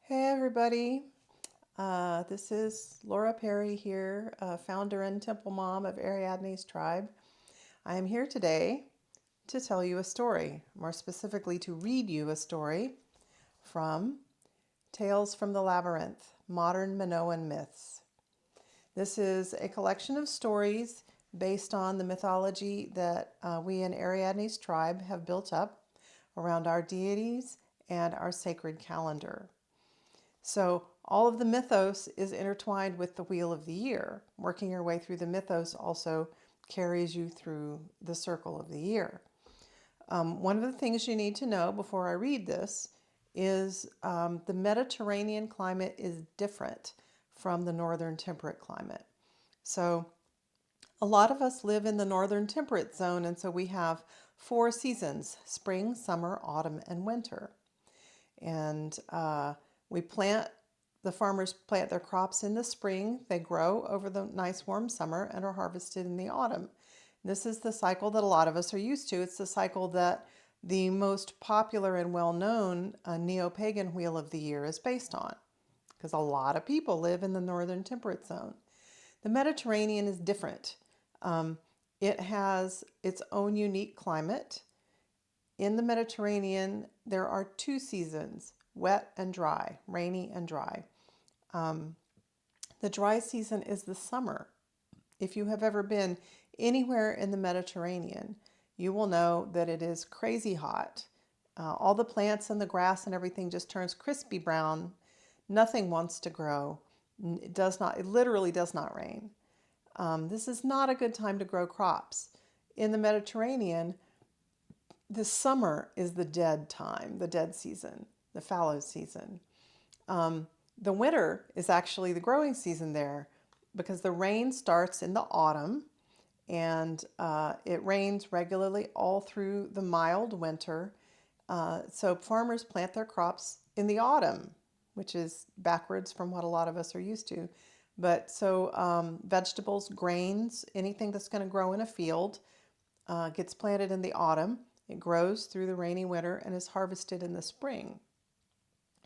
Hey everybody, this is Laura Perry here, founder and temple mom of Ariadne's tribe. I am here today to tell you a story, more specifically to read you a story from Tales from the Labyrinth, Modern Minoan Myths. This is a collection of stories based on the mythology that we in Ariadne's tribe have built up around our deities and our sacred calendar. So all of the mythos is intertwined with the wheel of the year. Working your way through the mythos also carries you through the circle of the year. One of the things you need to know before I read this is the Mediterranean climate is different from the northern temperate climate. So a lot of us live in the northern temperate zone, and so we have 4 seasons: spring, summer, autumn, and winter. And we plant, the farmers plant their crops in the spring. They grow over the nice warm summer and are harvested in the autumn. This is the cycle that a lot of us are used to. It's the cycle that the most popular and well-known neo-pagan wheel of the year is based on, because a lot of people live in the northern temperate zone. The Mediterranean is different. It has its own unique climate. In the Mediterranean, there are 2 seasons, wet and dry, rainy and dry. The dry season is the summer. If you have ever been anywhere in the Mediterranean, you will know that it is crazy hot. All the plants and the grass and everything just turns crispy brown. Nothing wants to grow. It literally does not rain. This is not a good time to grow crops. In the Mediterranean, the summer is the dead time, the dead season, the fallow season. The winter is actually the growing season there, because the rain starts in the autumn, and it rains regularly all through the mild winter. So farmers plant their crops in the autumn, which is backwards from what a lot of us are used to. But so vegetables, grains, anything that's going to grow in a field gets planted in the autumn. It grows through the rainy winter and is harvested in the spring.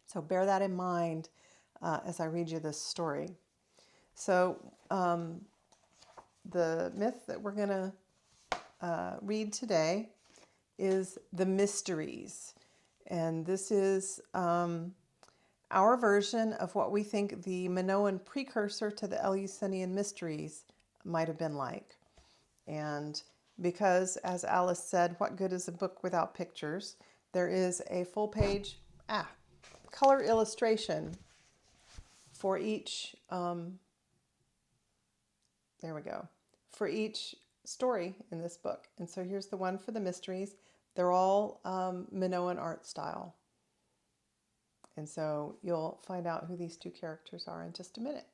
So bear that in mind as I read you this story. So the myth that we're going to read today is the Mysteries. And this is our version of what we think the Minoan precursor to the Eleusinian Mysteries might have been like. And because, as Alice said, what good is a book without pictures? There is a full page color illustration for each, there we go, for each story in this book. And so here's the one for the Mysteries. They're all Minoan art style. And so you'll find out who these 2 characters are in just a minute.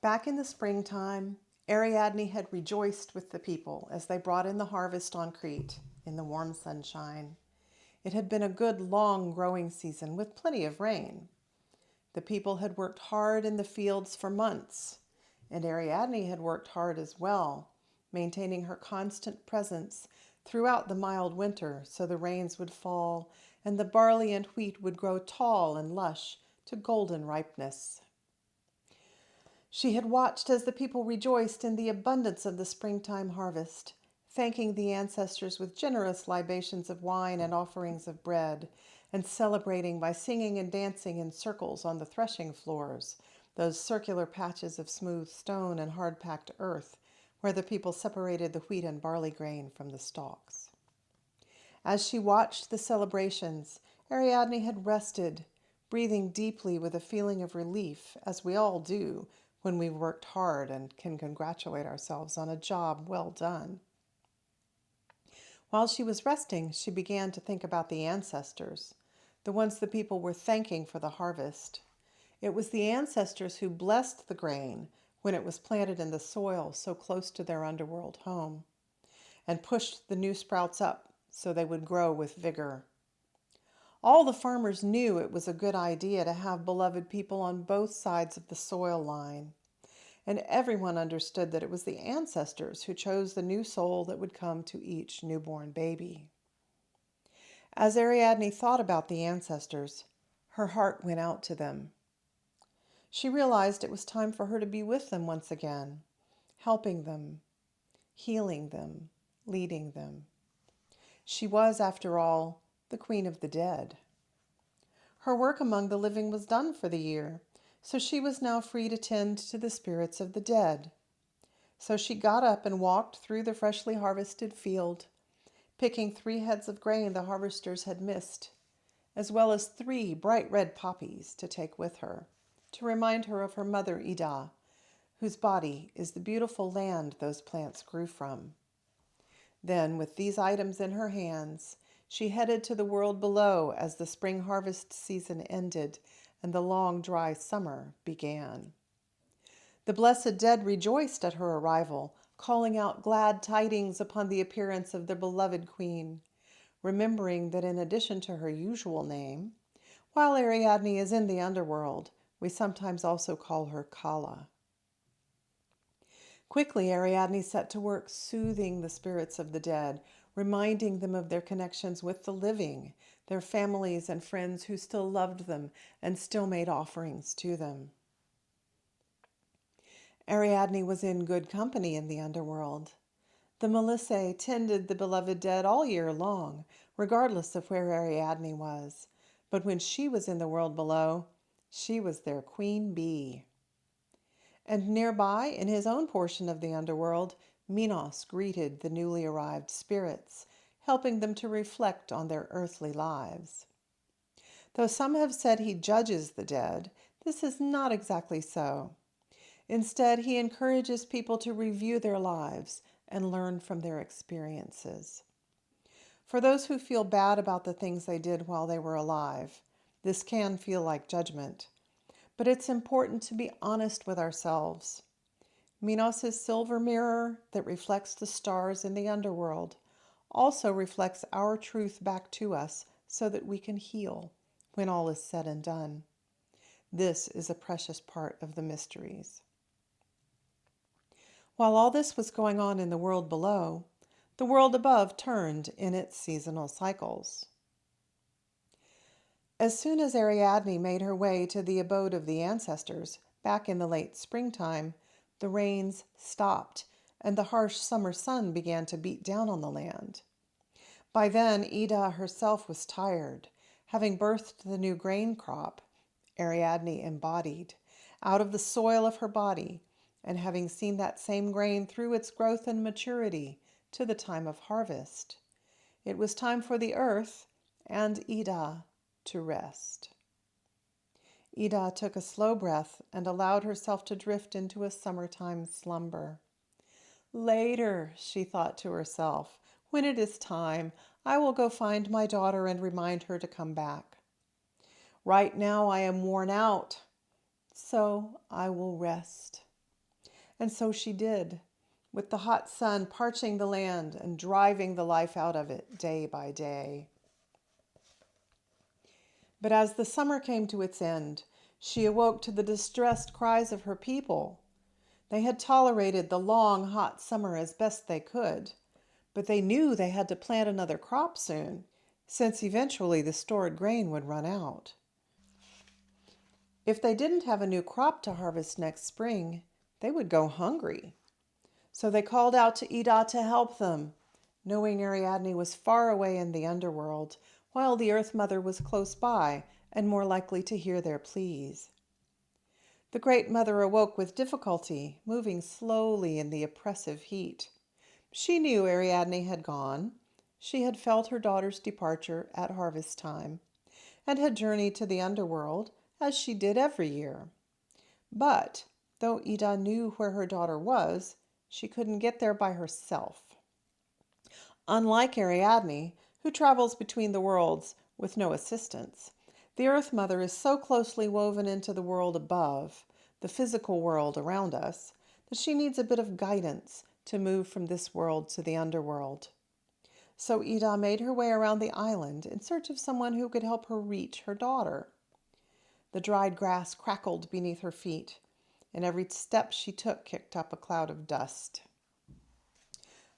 Back in the springtime, Ariadne had rejoiced with the people as they brought in the harvest on Crete in the warm sunshine. It had been a good long growing season with plenty of rain. The people had worked hard in the fields for months, and Ariadne had worked hard as well, maintaining her constant presence throughout the mild winter so the rains would fall and the barley and wheat would grow tall and lush to golden ripeness. She had watched as the people rejoiced in the abundance of the springtime harvest, thanking the ancestors with generous libations of wine and offerings of bread, and celebrating by singing and dancing in circles on the threshing floors, those circular patches of smooth stone and hard-packed earth where the people separated the wheat and barley grain from the stalks. As she watched the celebrations, Ariadne had rested, breathing deeply with a feeling of relief, as we all do when we've worked hard and can congratulate ourselves on a job well done. While she was resting, she began to think about the ancestors, the ones the people were thanking for the harvest. It was the ancestors who blessed the grain when it was planted in the soil so close to their underworld home, and pushed the new sprouts up so they would grow with vigor. All the farmers knew it was a good idea to have beloved people on both sides of the soil line. and everyone understood that it was the ancestors who chose the new soul that would come to each newborn baby. As Ariadne thought about the ancestors, her heart went out to them. She realized it was time for her to be with them once again, helping them, healing them, leading them. She was, after all, the Queen of the Dead. Her work among the living was done for the year, so she was now free to tend to the spirits of the dead. So she got up and walked through the freshly harvested field, picking 3 heads of grain the harvesters had missed, as well as 3 bright red poppies to take with her, to remind her of her mother Ida, whose body is the beautiful land those plants grew from. Then, with these items in her hands, she headed to the world below as the spring harvest season ended and the long, dry summer began. The blessed dead rejoiced at her arrival, calling out glad tidings upon the appearance of their beloved queen, remembering that in addition to her usual name, while Ariadne is in the underworld, we sometimes also call her Kala. Quickly, Ariadne set to work soothing the spirits of the dead, reminding them of their connections with the living, their families and friends who still loved them and still made offerings to them. Ariadne was in good company in the underworld. The Melissae tended the beloved dead all year long, regardless of where Ariadne was. But when she was in the world below, she was their queen bee. And nearby, in his own portion of the underworld, Minos greeted the newly arrived spirits, helping them to reflect on their earthly lives. Though some have said he judges the dead, this is not exactly so. Instead, he encourages people to review their lives and learn from their experiences. For those who feel bad about the things they did while they were alive, this can feel like judgment. But it's important to be honest with ourselves. Minos' silver mirror that reflects the stars in the underworld also reflects our truth back to us so that we can heal when all is said and done. This is a precious part of the mysteries. While all this was going on in the world below, the world above turned in its seasonal cycles. As soon as Ariadne made her way to the abode of the ancestors, back in the late springtime, the rains stopped and the harsh summer sun began to beat down on the land. By then, Ida herself was tired, having birthed the new grain crop, Ariadne embodied, out of the soil of her body, and having seen that same grain through its growth and maturity to the time of harvest. It was time for the earth and Ida to rest. Ida took a slow breath and allowed herself to drift into a summertime slumber. Later, she thought to herself, when it is time, I will go find my daughter and remind her to come back. Right now I am worn out, so I will rest. And so she did, with the hot sun parching the land and driving the life out of it day by day. But as the summer came to its end, she awoke to the distressed cries of her people. They had tolerated the long, hot summer as best they could, but they knew they had to plant another crop soon, since eventually the stored grain would run out. If they didn't have a new crop to harvest next spring, they would go hungry. So they called out to Ida to help them, knowing Ariadne was far away in the underworld, while the Earth Mother was close by and more likely to hear their pleas. The Great Mother awoke with difficulty, moving slowly in the oppressive heat. She knew Ariadne had gone. She had felt her daughter's departure at harvest time, and had journeyed to the underworld, as she did every year. But, though Ida knew where her daughter was, she couldn't get there by herself. Unlike Ariadne, who travels between the worlds with no assistance, the Earth Mother is so closely woven into the world above, the physical world around us, that she needs a bit of guidance to move from this world to the underworld. So Ida made her way around the island in search of someone who could help her reach her daughter. The dried grass crackled beneath her feet. and every step she took kicked up a cloud of dust.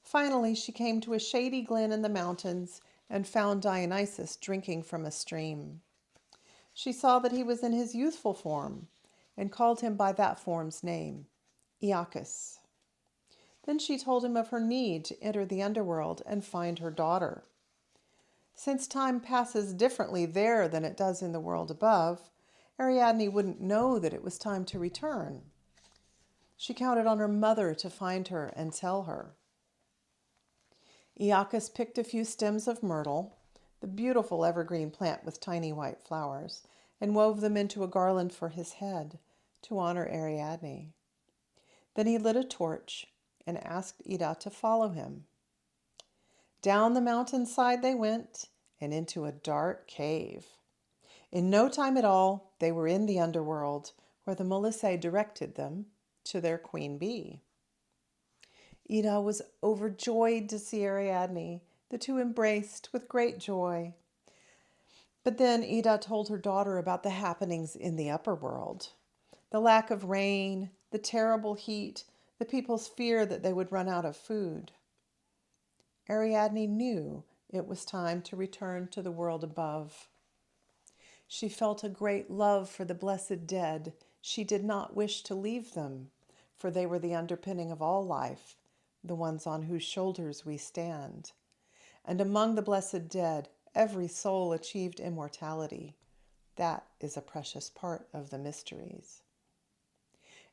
Finally, she came to a shady glen in the mountains and found Dionysus drinking from a stream. She saw that he was in his youthful form and called him by that form's name, Iacchus. Then she told him of her need to enter the underworld and find her daughter. Since time passes differently there than it does in the world above, Ariadne wouldn't know that it was time to return. She counted on her mother to find her and tell her. Iacchus picked a few stems of myrtle, the beautiful evergreen plant with tiny white flowers, and wove them into a garland for his head to honor Ariadne. Then he lit a torch and asked Ida to follow him. Down the mountainside they went and into a dark cave. In no time at all, they were in the underworld, where the Melissae directed them to their queen bee. Ida was overjoyed to see Ariadne. The two embraced with great joy. But then Ida told her daughter about the happenings in the upper world. The lack of rain, the terrible heat, the people's fear that they would run out of food. Ariadne knew it was time to return to the world above. She felt a great love for the blessed dead. She did not wish to leave them, for they were the underpinning of all life, the ones on whose shoulders we stand. And among the blessed dead, every soul achieved immortality. That is a precious part of the mysteries.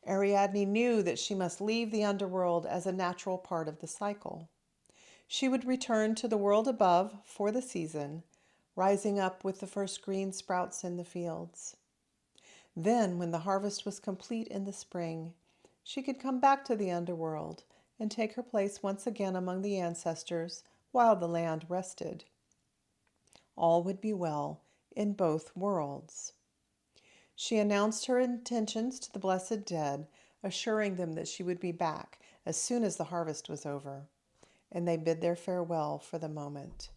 Ariadne knew that she must leave the underworld as a natural part of the cycle. She would return to the world above for the season, rising up with the first green sprouts in the fields. Then, when the harvest was complete in the spring, she could come back to the underworld and take her place once again among the ancestors while the land rested. All would be well in both worlds. She announced her intentions to the blessed dead, assuring them that she would be back as soon as the harvest was over, and they bid their farewell for the moment.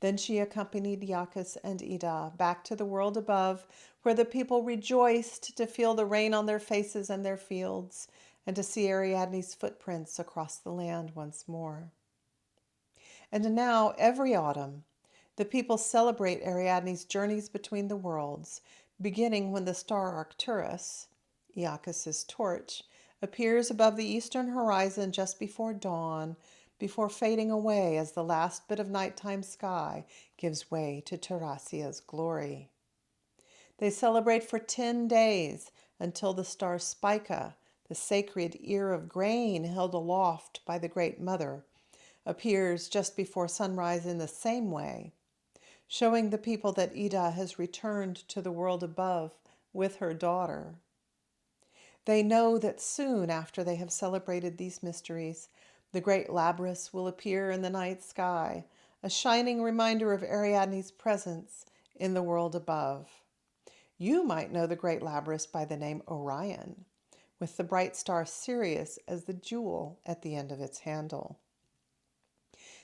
Then she accompanied Iacchus and Ida back to the world above, where the people rejoiced to feel the rain on their faces and their fields, and to see Ariadne's footprints across the land once more. And now, every autumn, the people celebrate Ariadne's journeys between the worlds, beginning when the star Arcturus, Iacchus's torch, appears above the eastern horizon just before dawn, before fading away as the last bit of nighttime sky gives way to Tarasia's glory. They celebrate for 10 days until the star Spica, the sacred ear of grain held aloft by the Great Mother, appears just before sunrise in the same way, showing the people that Ida has returned to the world above with her daughter. They know that soon after they have celebrated these mysteries, the great Labyrinth will appear in the night sky, a shining reminder of Ariadne's presence in the world above. You might know the great Labyrinth by the name Orion, with the bright star Sirius as the jewel at the end of its handle.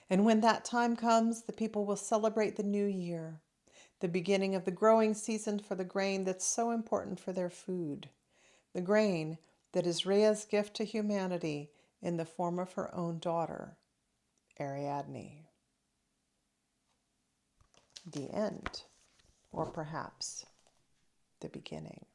And when that time comes, the people will celebrate the new year, the beginning of the growing season for the grain that's so important for their food, the grain that is Rhea's gift to humanity in the form of her own daughter, Ariadne. The end, or perhaps the beginning.